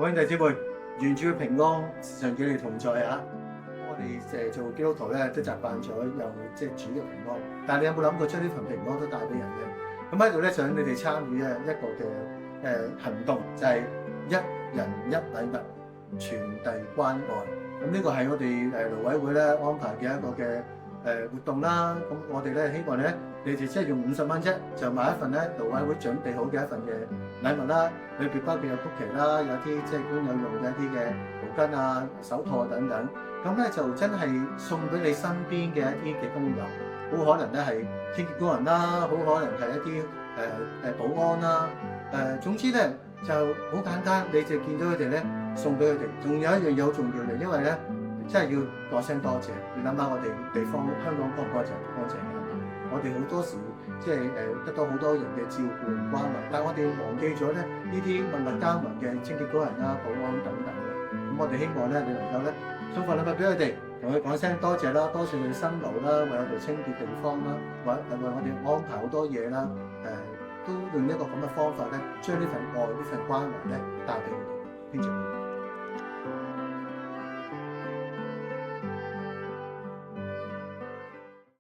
各位弟兄姊妹，願主嘅平安時常與你同在啊！我哋做基督徒咧都習慣咗有主嘅平安，但係你有冇諗過將呢份平安都帶俾人咧？咁喺度咧想你哋參與一個嘅行動，就係一人一禮物傳遞關愛。咁呢個係我哋勞委會咧安排嘅一個嘅活動啦。咁我哋咧希望咧你哋即係用50蚊啫，就買一份咧勞委會準備好嘅一份嘅禮物啦，裏邊包括有曲奇啦，有啲即係官有用嘅一啲嘅毛巾啊、手套等等。咁咧就真係送俾你身邊嘅一啲嘅工友，好可能咧係清潔工人啦，好可能係一啲保安啦。總之咧就好簡單，你就見到佢哋咧送俾佢哋。仲有一樣嘢好重要嘅，因為咧真係要講聲多謝。你諗下我哋地方香港乾唔乾淨？乾淨嘅。我哋好多時即係得到好多人嘅照顧關懷，但係我哋忘記咗咧呢啲默默耕耘嘅清潔工人啦、保安等等嘅。咁我哋希望咧你能夠咧送份禮物俾佢哋，同佢講聲多謝啦，多謝你辛勞啦，為我哋清潔地方啦，為我哋安排好多嘢啦，都用一個咁嘅方法咧，將呢份愛、呢份關懷咧帶俾佢哋。